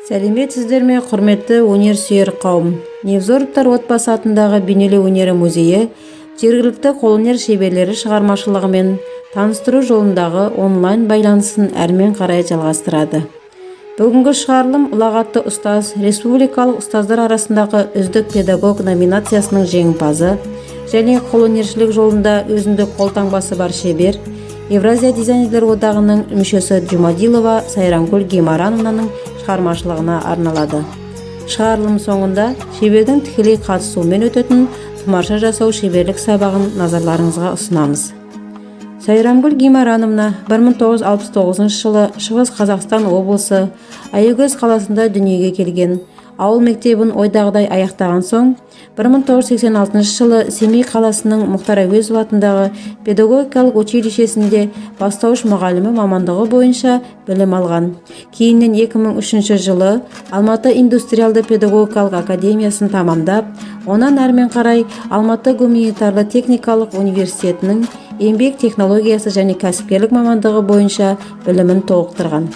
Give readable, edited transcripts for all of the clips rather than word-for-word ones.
Сәлеметсіздер ме, құрметті өнер сүйер қауым. Невзоровтар отбасы атындағы бейнелеу өнері музейі жергілікті қолөнер шеберлері шығармашылығымен таныстыру жолындағы онлайн байланысын әрмен қарай жалғастырады. Бүгінгі шығарылым ұлағатты ұстаз, республикалық ұстаздар арасындағы үздік педагог номинациясының жеңімпазы және қолөнершілік жолында өзіндік қолтаңбасы бар шебер, Евразия дизайнерлер одағының мүшесі Жұмадилова Сайрангүл Гимарановнаның шығармашылығына арналады. Шығарылым соңында шебердің тікелей қатысуымен өтетін тұмарша жасау шеберлік сабағын назарларыңызға ұсынамыз. Сайрангүл Гимарановна 1969 жылы Шығыс Қазақстан облысы Аягөз қаласында дүниеге келген. Ауыл мектебін ойдағыдай аяқтаған соң 1986 жылы Семей қаласының Мұхтар Әуезов атындағы педагогикалық училищесінде бастауыш мұғалімі мамандығы бойынша білім алған. Кейіннен 2003 жылы Алматы индустриалды педагогикалық академиясын тамамдап, онан әрмен қарай Алматы гуманитарлы техникалық университетінің еңбек технологиясы және кәсіпкерлік мамандығы бойынша білімін толықтырған.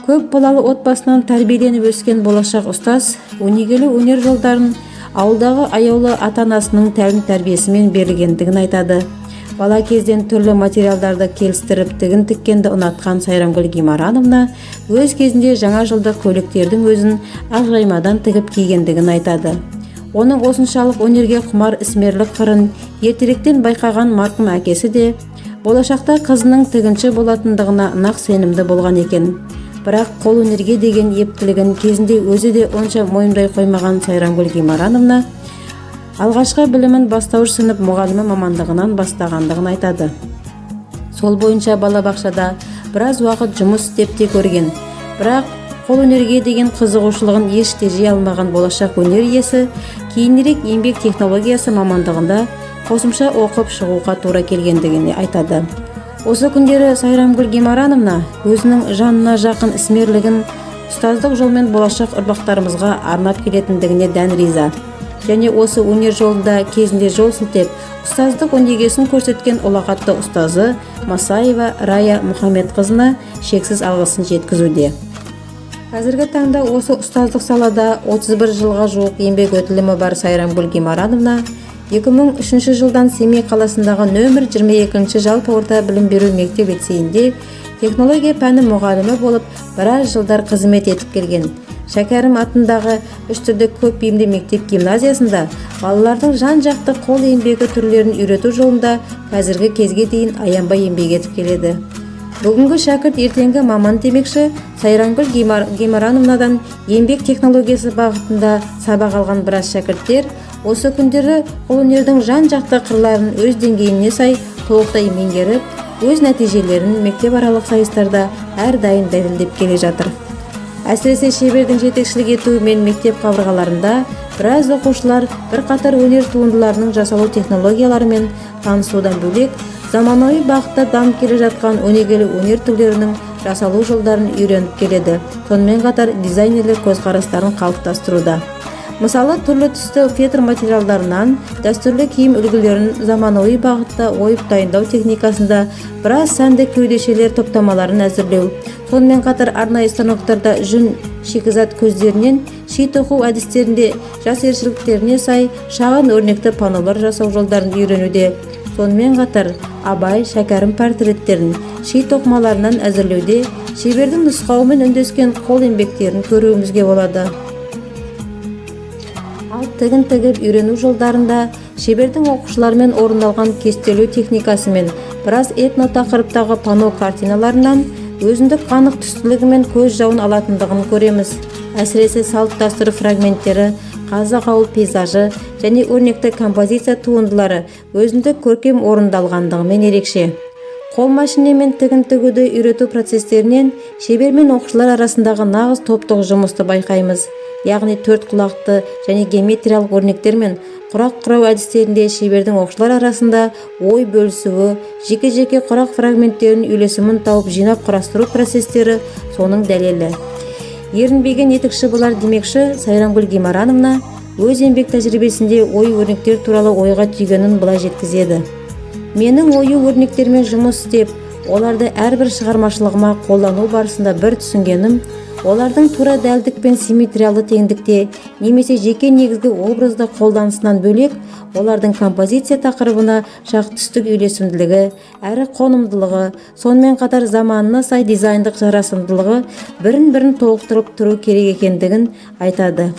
Көп балалы отбасынан тәрбиеленіп өскен болашақ ұстаз өнегелі өнер жолдарын ауылдағы аяулы ата-анасының тәлім тәрбиесімен берілгендігін айтады. Бала кезден түрлі материалдарды келістіріп тігін тіккенді ұнатқан Сайрангүл Гимарановна өз кезінде жаңа жылдық көйлектердің өзін ақжаймадан тігіп кигендігін айтады. Оның осыншалық өнерге құмар ісмерлік қырын ертеректен байқаған марқұм әкесі де болашақта қызының тігінші болатындығына нақ сенімді болған екен. Бірақ қол өнерге деген ептілігін кезінде өзі де онша мойындай қоймаған Сайрангүл Гимарановна алғашқы білімін бастауыш сынып мұғалімі мамандығынан бастағандығын айтады. Сол бойынша балабақшада біраз уақыт жұмыс істеп те көрген. Бірақ қол өнерге деген қызығушылығын еш тежей алмаған болашақ өнер иесі кейінірек еңбек технологиясы мамандығында қосымша оқып шығуға тура келгендігін айтады. Осы күндері Сайрангүл Гимарановна өзінің жанына жақын ісмерлігін ұстаздық жолмен болашақ ұрпақтарымызға арнап келетіндігіне дән риза. Және осы өнер жолында кезінде жол сілтеп, ұстаздық өнегесін көрсеткен ұлағатты ұстазы Масаева Рая Мұхамедқызына шексіз алғысын жеткізуде. Қазіргі таңда осы ұстаздық салада 31 жылға жуық еңбек өтілімі бар Сайрангүл Гимарановна 2003 жылдан Семей қаласындағы нөмір 22 жалпы орта білім беру мектеп лицейінде технология пәні мұғалімі болып біраз жылдар қызмет етіп келген. Шәкәрім атындағы үш тілдік көп бейімді мектеп гимназиясында балалардың жан-жақты қол еңбегі түрлерін үйрету жолында қазіргі кезге дейін аянбай еңбек етіп келеді. Бүгінгі шәкірт ертеңгі маман демекші Сайрангүл Гимарановнадан еңбек технологиясы бағытында сабақ алған біраз шәкірттер осы күндері қолөнердің жан-жақты қырларын өз деңгейіне сай толықтай меңгеріп, өз нәтижелерін мектеп аралық сайыстарда әрдайым дәлелдеп келе жатыр. Әсіресе шебердің жетекшілік етуімен мектеп қабырғаларында біраз оқушылар бірқатар өнер туындыларының жасалу технологияларымен танысудан бөлек, заманауи бағытта дамып келе жатқан өнегелі өнер түрлерінің жасалу жолдарын үйреніп келеді. Сонымен қатар дизайнерлер көзқарастарын қалыптастыруда. Мысалы, түрлі түсті фетр материалдарынан дәстүрлі киім үлгілерін заманауи бағытта ойып дайындау техникасында біраз сәнді кеудешелер топтамаларын әзірлеу. Сонымен қатар арнайы станоктарда жүн, шикізат көздерінен ши тоқу әдістерінде жас ерекшеліктеріне сай шағын өрнекті панолар жасау жолдарын үйренуде. Сонымен қатар Абай, Шәкәрім портреттерін ши тоқмаларынан әзірлеуде шебердің нұсқауымен үндескен қол еңбектерін көруімізге болады. Ал тігін тігіп үйрену жолдарында шебердің оқушылармен орындалған кестелеу техникасымен біраз этно тақырыптағы пано картиналарынан өзіндік қанық түстілігімен көз жауын алатындығын көреміз. Әсіресе салт дәстүр фрагменттері, қазақ ауыл пейзажы және өрнекті композиция туындылары өзіндік көркем орындалғандығымен ерекше. Қол машинемен тігін тігуді үйрету процестерінен шебер мен оқушылар арасындағы нағыз топтық жұмысты байқаймыз. Яғни төрт құлақты және геометриялық өрнектер мен құрақ құрау әдістерінде шебердің оқушылар арасында ой бөлісуі, жеке-жеке құрақ фрагменттерін үйлесімін тауып жинап құрастыру процестері соның дәлелі. Ерінбеген етікші болар демекші Сайрангүл Гимарановна өз еңбек тәжірибесінде ой өрнектер туралы ойға түйгенін былай жеткізеді. Менің ою өрнектермен жұмыс істеп, оларды әрбір шығармашылығыма қолдану барысында бір түсінгенім, олардың тура дәлдік пен симметриялы теңдікте немесе жеке негізгі образды қолданысынан бөлек, олардың композиция тақырыбына жақтүстік үйлесімділігі әрі қонымдылығы, сонымен қатар заманына сай дизайндық жарасымдылығы бірін-бірін толықтырып тұру керек екендігін айтады.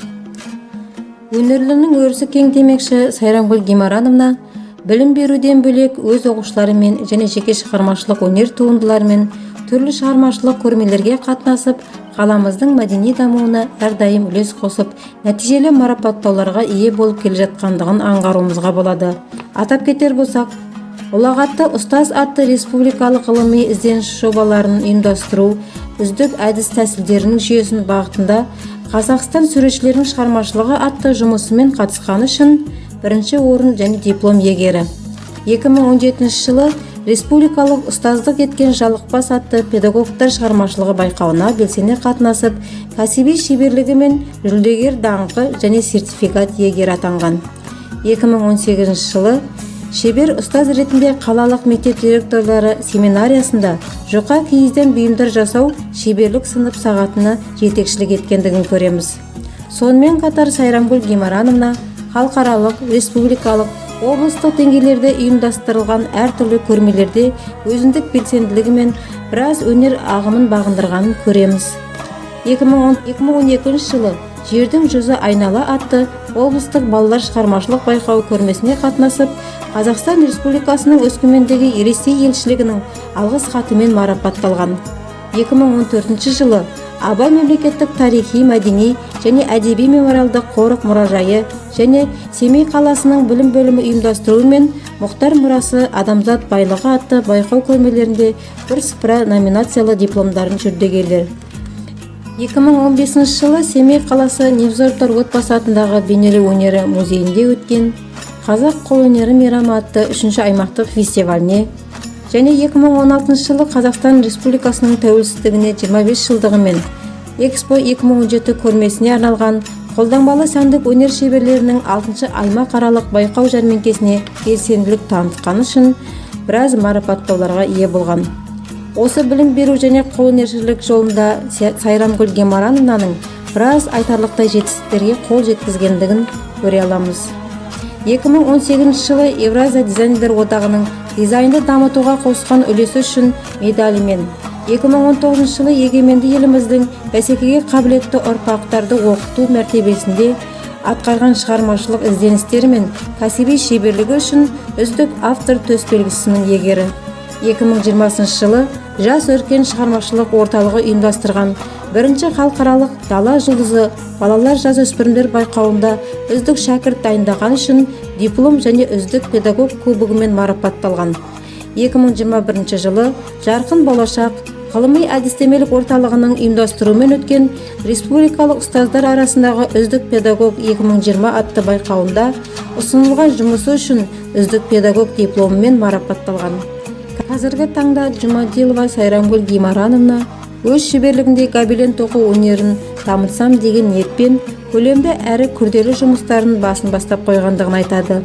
Өнерлінің өрісі кең демекші Сайрамгүл Гимарановна білім беруден бөлек өз оқушыларымен және жеке шығармашылық өнер туындыларымен түрлі шығармашылық көрмелерге қатынасып, қаламыздың мәдени дамуына әрдайым үлес қосып, нәтижелі марапаттауларға ие болып келе жатқандығын аңғаруымызға болады. Атап кетер болсақ, ұлағатты ұстаз атты республикалық ғылыми ізденіс жобаларын ұйымдастыру, үздік әдіс тәсілдерінің жүйесін бағытында Қазақстан суретшілерінің шығармашылығы атты жұмысымен қатысқаны үшін бірінші орын және диплом иегері. 2017 жылы республикалық ұстаздық еткен жалықпас атты педагогтар шығармашылығы байқауына белсене қатынасып, кәсіби шеберлігі мен жүлдегер даңқы және сертификат иегері атанған. 2018 жылы шебер ұстаз ретінде қалалық мектеп директорлары семинариясында жұқа киізден бұйымдар жасау шеберлік сынып сағатына жетекшілік еткендігін көреміз. Сонымен қатар Сайрамгүл Гимарановна халықаралық, республикалық, облыстық деңгейлерде ұйымдастырылған әртүрлі көрмелерде өзіндік белсенділігі мен біраз өнер ағымын бағындырғанын көреміз. 2012 жылы Жердің жүзі айнала атты облыстық балалар шығармашылық байқауы көрмесіне қатынасып, Қазақстан Республикасының Өскемендегі Ресей елшілігінің алғыс хатымен марапатталған. 2014 жылы Абай мемлекеттік тарихи, мәдени және әдеби мемориалдық қорық мұражайы және Семей қаласының білім бөлімі ұйымдастыруымен Мұхтар мұрасы адамзат байлығы атты байқау көрмелерінде бірсыпыра номинациялы дипломдарын жүлдегерлер. 2015 жылы Семей қаласы Невзоровтар отбасы атындағы бейнелеу өнері музейінде өткен Қазақ қолөнері мейрамы атты 3-ші аймақтық фестиваліне және 2016 жылы Қазақстан Республикасының тәуелсіздігіне 25 жылдығы мен Экспо 2017 көрмесіне арналған қолданбалы сәндік өнер шеберлерінің 6-ші аймақаралық байқау жәрмеңкесіне белсенділік танытқаны үшін біраз марапаттауларға ие болған. Осы білім беру және қолөнершілік жолында Сайрамгүл Гимарановнаның біраз айтарлықтай жетістіктерге қол жеткізгендігін көре аламыз. 2018 жылы Евразия дизайнерлер одағының дизайнды дамытуға қосқан үлесі үшін медалімен, 2019 жылы егеменді еліміздің бәсекеге қабілетті ұрпақтарды оқыту мәртебесінде атқарған шығармашылық ізденістері мен кәсіби шеберлігі үшін үздік автор төсбелгісінің иегері. 2020 жылы Жас өркен шығармашылық орталығы ұйымдастырған бірінші халықаралық Дала жұлдызы балалар жасөспірімдер байқауында үздік шәкірт дайындаған үшін диплом және үздік педагог кубогымен марапатталған. 2021 жылы Жарқын болашақ ғылыми әдістемелік орталығының ұйымдастыруымен өткен республикалық ұстаздар арасындағы үздік педагог 2020 атты байқауында ұсынылған жұмысы үшін үздік педагог дипломымен марапатталған. Қазіргі таңда Жұмадилова Сайрамгүл Гимарановна өз шеберлігінде гобелен тоқу өнерін дамытсам деген ниетпен көлемді әрі күрделі жұмыстарын басын бастап қойғандығын айтады.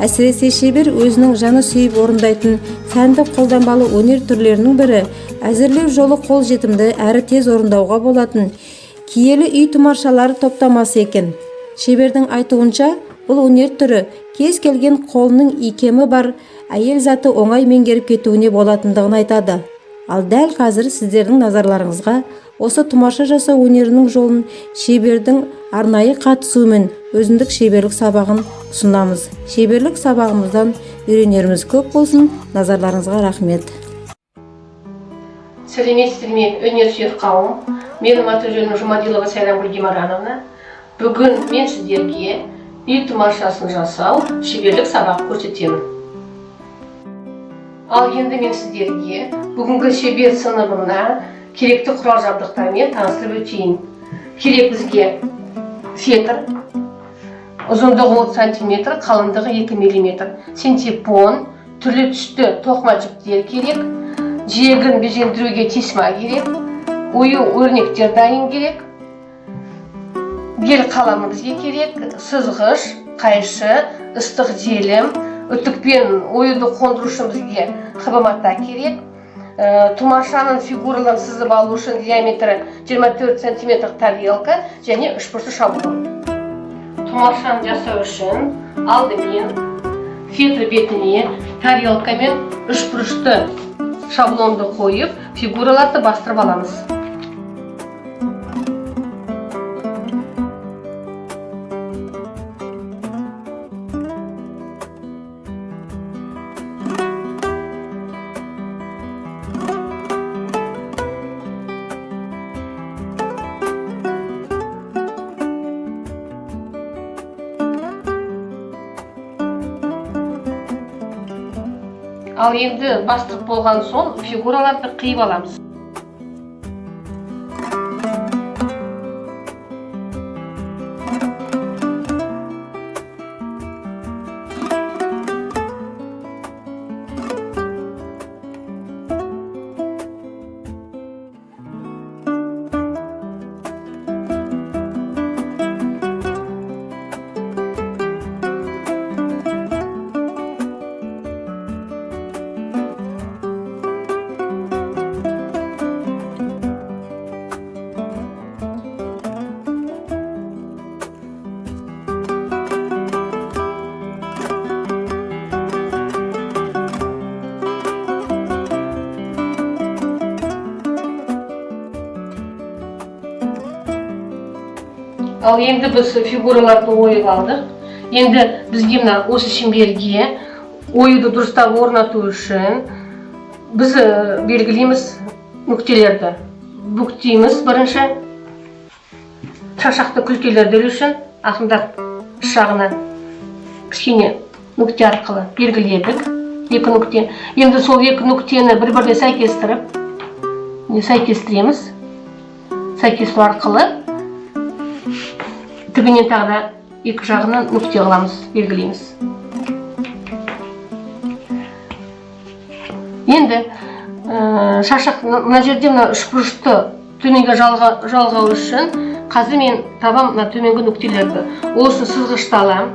Әсіресе шебер өзінің жаны сүйіп орындайтын сәнді қолданбалы өнер түрлерінің бірі әзірлеу жолы қол жетімді әрі тез орындауға болатын киелі үй тұмаршалары топтамасы екен. Шебердің айтуынша, бұл өнер түрі кез келген қолының икемі бар әйел заты оңай меңгеріп кетуіне болатындығын айтады. Ал дәл қазір сіздердің назарларыңызға осы тұмарша жасау өнерінің жолын шебердің арнайы қатысуымен өзіндік шеберлік сабағын ұсынамыз. Шеберлік сабағымыздан үйренеріміз көп болсын. Назарларыңызға рахмет. Сәлеметсіздер ме, өнерсүйер қауым. Менің аты-жөнім Жұмадилова Сайрамгүл Гимарановна. Бүгін мен сіздерге үй тұмаршасын жасау шеберлік сабақ көрсетемін. Ал енді мен сіздерге бүгінгі шебер сыныбына керекті құрал жабдықтармен таныстырып өтейін. Керек бізге фетр, ұзындығы 30 см, қалыңдығы 2 мм, синтепон, түрлі түсті тоқыма жіптер керек, жегін безендіруге тесма керек, ою өрнектер дайын керек, гель қаламы бізге керек, сызғыш, қайшы, ыстық желім, үтікпен оюды қондырушы бізге қыбымата керек, тумашаның фигураларын сызып алу үшін диаметрі 24 см тарелка және 3 бұрышты шаблон. Тумашаны жасау үшін алдымен фетр бетіне тарелка мен 3 бұрышты шаблонды қойып, фигураларды бастырып аламыз. Ал енді бастырып болған соң фигураларды қиып аламыз. Ал енді біз фигураларды ойып алдық. Енді бізге мына осы шеңберге ойуды дұрыстап орнату үшін біз белгілейміз нүктелерді. Бүктейміз бірінші. Шашақты күлтелерді үшін ақырындап жағынан кішкене нүкте арқылы белгіледік. Екі нүкте. Енді сол екі нүктені бір-біріне сәйкестіреміз. Сәйкестіру арқылы түбінен тағы да екі жағынан нүкте қыламыз, белгілейміз. Енді шашақ мына жерде мына үш бұрышты төменге жалғау үшін қазір мен табам мына төменгі нүктелерді. Ол үшін сызғышты алам.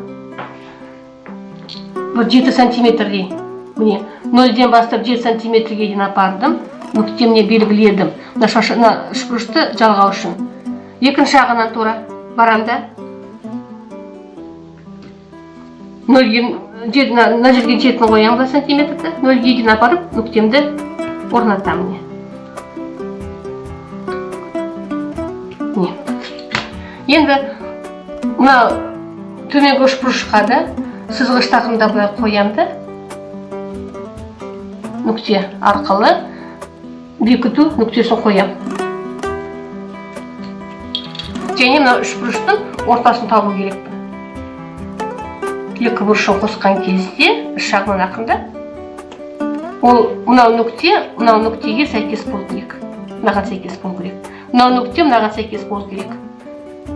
Бір 7 сантиметрдей. Міне 0-ден бастап 7 сантиметрге дейін апардым. Нүктемне белгіледім. Мына үш бұрышты жалғау үшін. Екінші жағынан тура барамда. Мына жерге жетін қоям ба сантиметрді. 0-ге дейін апарып, нүктемді орнатамын. Енді мына төменгі үш бұрышқа да сызғыш тақымда былай қоямды. Нүкте арқылы бекіту нүктесін қоям. Және мына үш бұрыштың ортасын табу керекпін. Екі бұрышын қосқан кезде үш жағынан ақырында ол мынау нүктеге сәйкес болу керек. Мынаға сәйкес болу керек. Мынау нүкте мынаға сәйкес болу керек.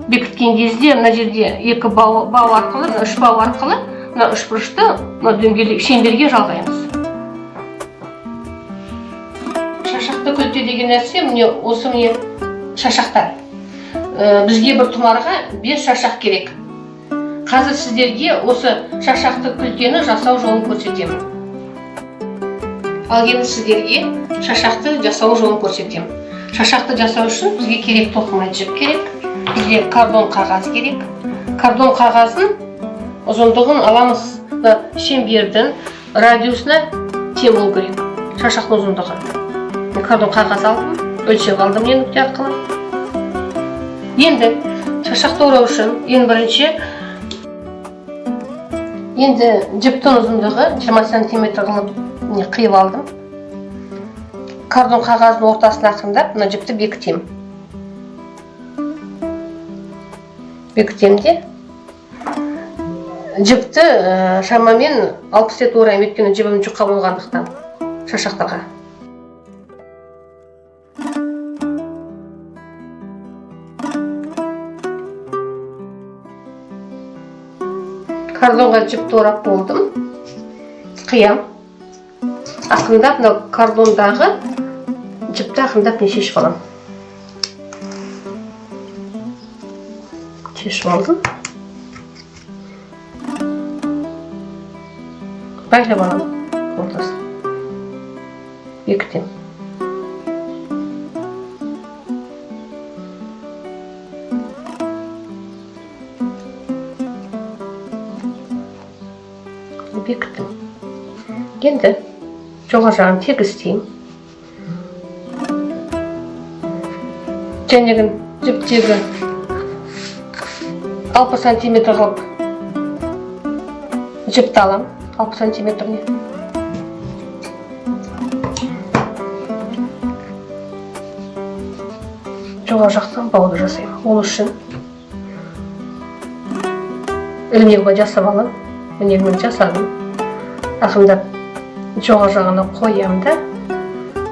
Бекіткен кезде мына жерде екі бау арқылы, үш бау арқылы мына үш бұрышты дөңгелек шеңберге жалғаймыз. Шашақты күлте деген нәрсе міне осы міне шашақтар. Бізге бір тұмарға 5 шашақ керек. Қазір сіздерге осы шашақты күлтені жасау жолын көрсетемін. Ал енді сіздерге шашақты жасау жолын көрсетемін. Шашақты жасау үшін бізге керек тоқыма жіп керек. Бізге кардон қағаз керек. Кардон қағазын ұзындығын аламыз. Шеңбердің радиусына тең болу керек. Шашақтың ұзындығы. Кардон қағаз алдым, өлшеп алдым нүкте арқылы. Енді шашақты орау үшін ең бірінші жіптің ұзындығы 20 сантиметр қылып қиып алдым. Кардон қағаздың ортасына ақырындап мына жіпті бекітем. Бекітемде жіпті шамамен 60 рет орайым, өйткені жібім жұқа болғандықтан шашақтарға. Кардонға жіпті орап болдым. Қиям. Ақырындап мына кардондағы жіпті ақырындап шешіп алам. Шешіп алдым. Байлап алам ортасын. Бекітем. бекіттім. Енді жоғары жағын тегістеймін. Жәнегін жіптегі 60 сантиметр қылып жіпті аламын, 60 сантиметріне. Жоғары жақтан бауды жасаймын. Ол үшін ілмегімді жасап аламын. Ілмегімді жасадым. Ақырындап жоғары жағына қоямын да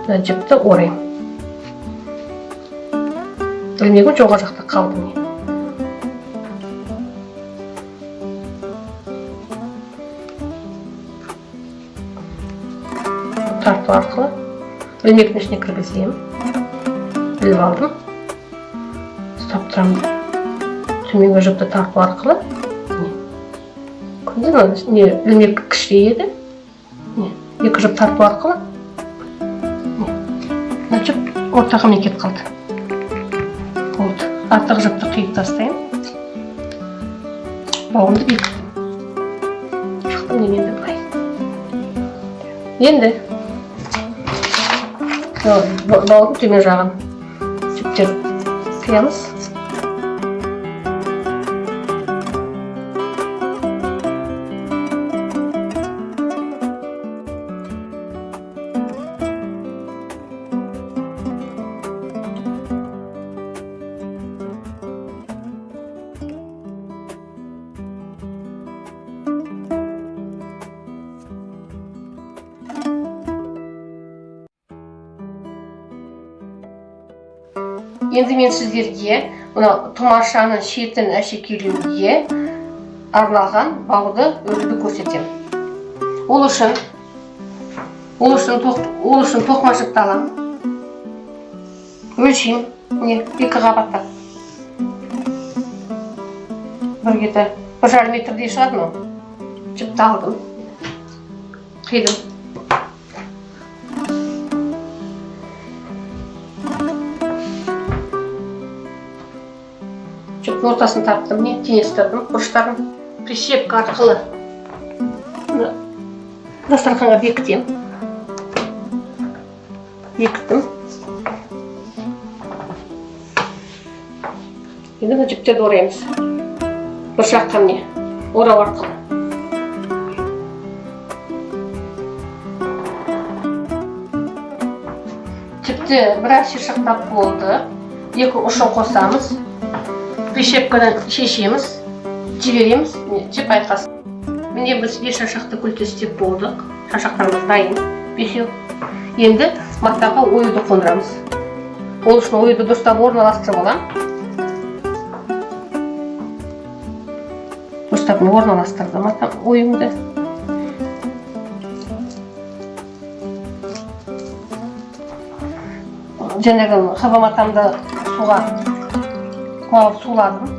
мына жіпті ораймын. Ілмегім жоғары жақта қалды міне. Тарту арқылы ілмектің ішіне кіргіземін. Іліп алдым. Ұстап тұрамын. Төменгі жіпті тарту арқылы. Ілмек кішірейеді. Екі жіп тарту арқылы. Мына жіп ортаға міне кетіп қалды. Болды. Артық жіпті қиып тастаймын. Бауымды бекіттім. Шықтым неменді былай. Енді бауырдың төмен жағын жіптер қиямыз. Енді мен сіздерге мына тұмаршаның шетін әшекейлеуге арналған бауды өрді көрсетемін. Ол үшін тоқыма жіпті аламын. Өлшеймін. Міне 2 қабаттап. Бір кеті 1,5 метрдей шығады ма? Жіпті алдым. Қидым. Жіптің ортасын таптым, теңестірдім, бұрыштарын прищепка арқылы дастарханға бекітем. Бекіттім. Енді мына жіптерді ораймыз. Бір жаққа міне орау арқылы. Жіпті біраз шешақтап болды. 2 ұшын қосамыз. Прищепкадан шешеміз, жібереміз, жіп айқасын. Міне біз 5 шашақты күлті істеп болдық. Шашақтарымыз дайын, 5. Енді матаға оюды қондырамыз. Ол үшін оюды дұрыстап орналастырып аламын. Дұрыстап орналастырдым оюмды. Жәнегі хаба матамды суға қуалып суладым.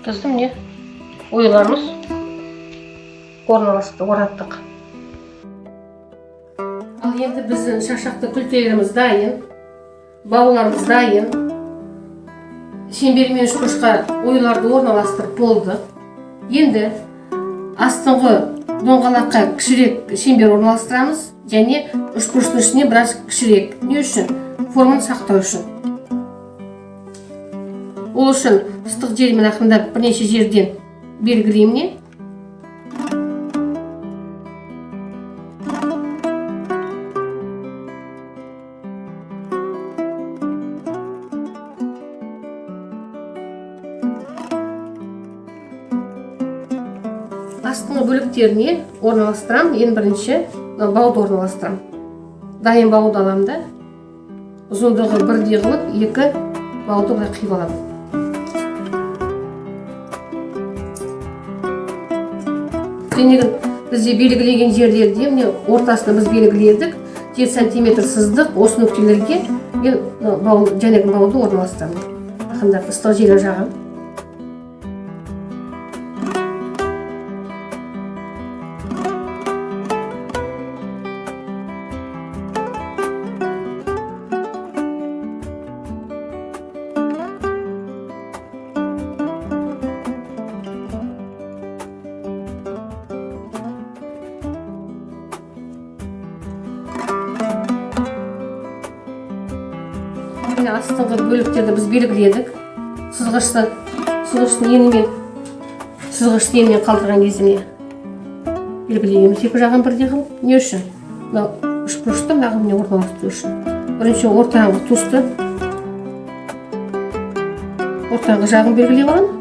Біздің не? Оюларымыз орналасты, ораттық. Ал енді біздің шашақты күлтелеріміз дайын, бауларымыз дайын. Шеңбермен үшбұрышқа оюларды орналастырып болды. Енді астыңғы доңғалаққа кішірек шеңбер орналастырамыз, және үшбұрыштың ішіне біраз кішірек. Не үшін? Форманы сақтау үшін. Ол үшін ыстық жермен ақырындап бірнеше жерден белгілеймін. беттеріне орналастырамын. Ең бірінші бауды орналастырамын. Дайын бауды аламын да, ұзындығы бірдей қылып, екі бауды былай қиып аламын. Денегін бізде белгілеген жерлерде, міне ортасына біз белгіледік, 7 см сыздық, осы нүктелерге мен жәнегі бауды орналастырамын. Ақырындап ыстық жері жағам. Астыңғы бөліктерді біз белгіледік. Сызғыштың еңімен қалдырған кезіне белгілейміз. Екі жағын бірдей қылып. Не үшін? Үшбұрышты мынаған міне орналастыру үшін. Бірінші ортаңғы тұсты, ортаңғы жағын белгілеп аламын.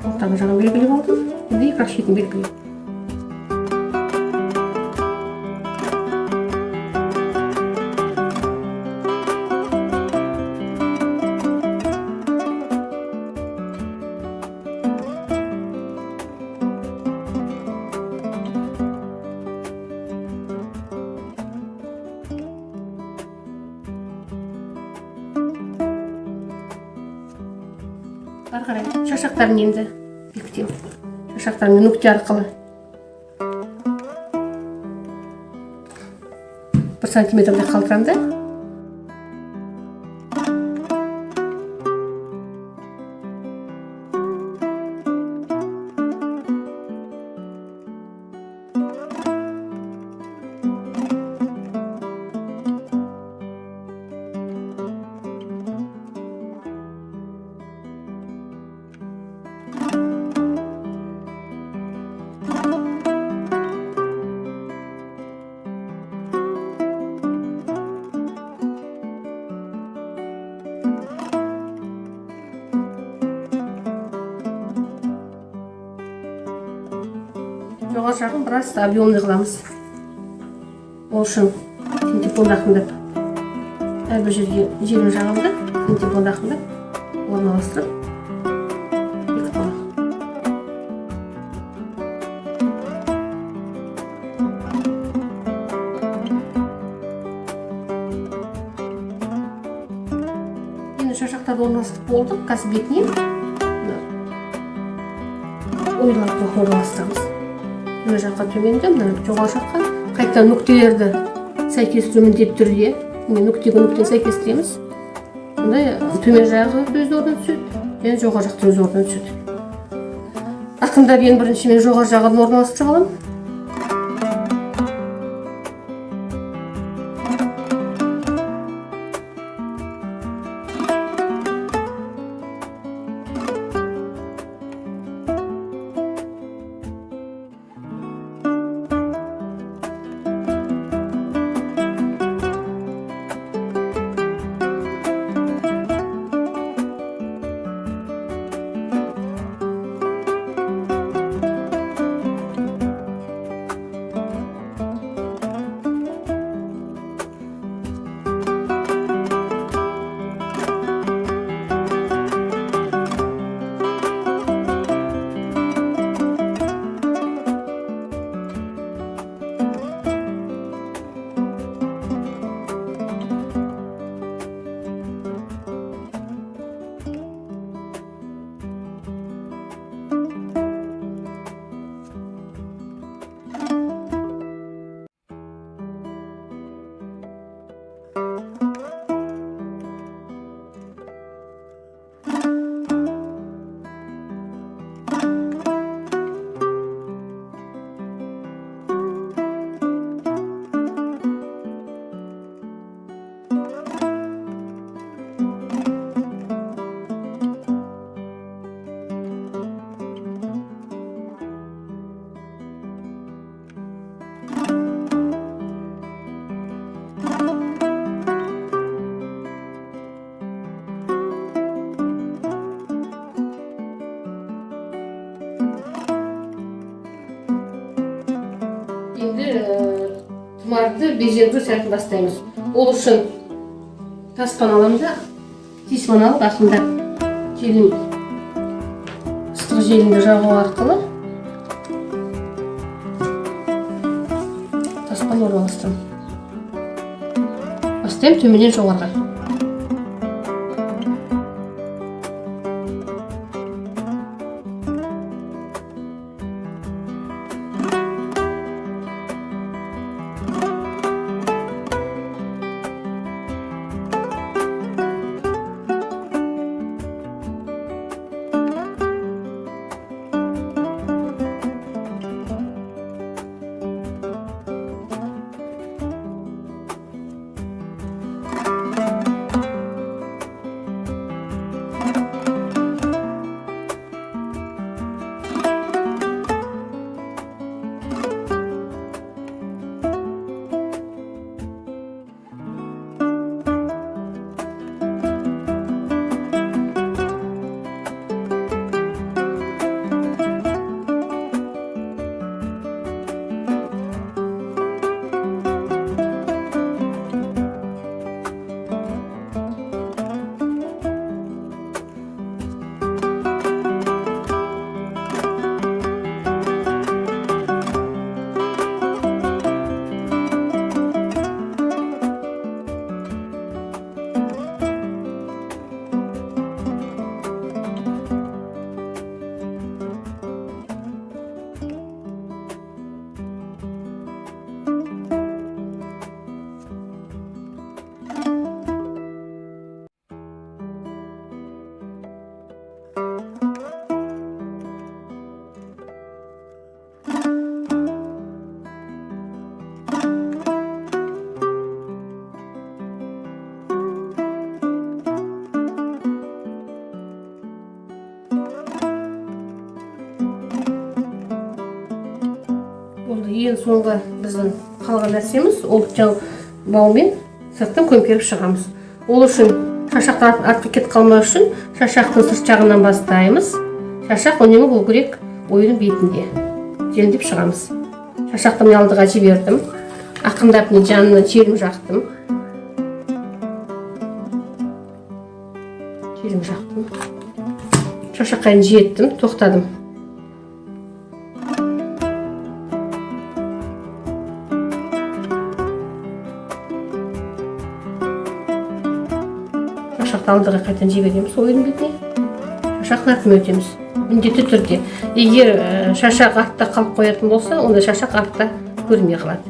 Ортаңғы жағын белгілеп алдым. Енді екі шетін белгілеймін. Ары қарай шашақтарын енді бекітемін. Шашақтарын нүкте арқылы 1 сантиметрде қалдырамын да. Жоғары жағын біраз объемный қыламыз. Ол үшін синтепонды ақындап, әрбір жерге жерін жағымды синтепонды ақындап орналастырып бекітіп аламын. Енді шашақтарды орналастырып болдық. Қазір бетіне ойыларды орналастырамыз. Мына жаққа төменде, мына жоғары жаққа қайтадан нүктелерді сәйкестіру міндетті түрде. Нүктеге нүктені сәйкестіреміз. Онда төмен жағы өз орнына түседі, және жоғары жақта өз орнына түседі. Ақырындап ең бірінші мен жоғары жағын орналастырып аламын. тұмарды безендіру сәтін бастаймыз. Ол үшін таспаны аламын да, таспаны алып ақырындап желім ыстық желімді жағу арқылы таспаны орналастырамын. Бастаймын төменнен жоғарыға. Ең соңғы біздің қалған нәрсеміз, ол жаңа баумен сырттан көмкеріп шығамыз. Ол үшін шашақтар артқа кетіп қалмау үшін шашақтың сырт жағынан бастаймыз. Шашақ үнемі болу керек ойдың бетінде. Желдеп шығамыз. Шашақты мен алдыға жібердім. Ақырындап мен жанына желім жақтым. Шашаққа жеттім, тоқтадым. Шашақты алдыға қайтан жібереміз ойдың бетіне. Шашақтың артына өтеміз. Міндетті түрде. Егер шашақ артта қалып қоятын болса, онда шашақ артта көрмей қалады.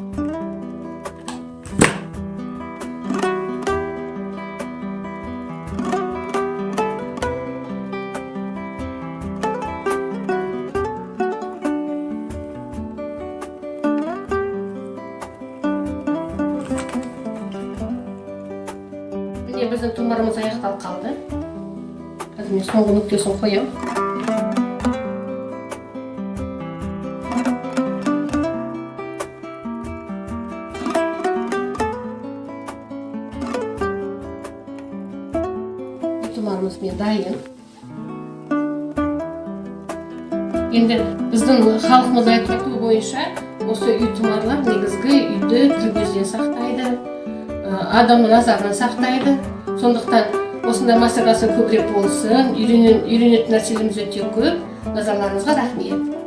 Біздің тұмарымыз аяқталып қалды. Қазір мен соңғы нүктесін қоямын. Тұмарымыз мен дайын. Енді біздің халқымыз айтуы бойынша осы үй тұмарлар негізгі үйді тіл көзден сақтайды, адамның назарынан сақтайды. Сондықтан осындай мастер-классы көбірек болсын, үйренетін нәрселеріміз өте көп. Назарларыңызға рахмет.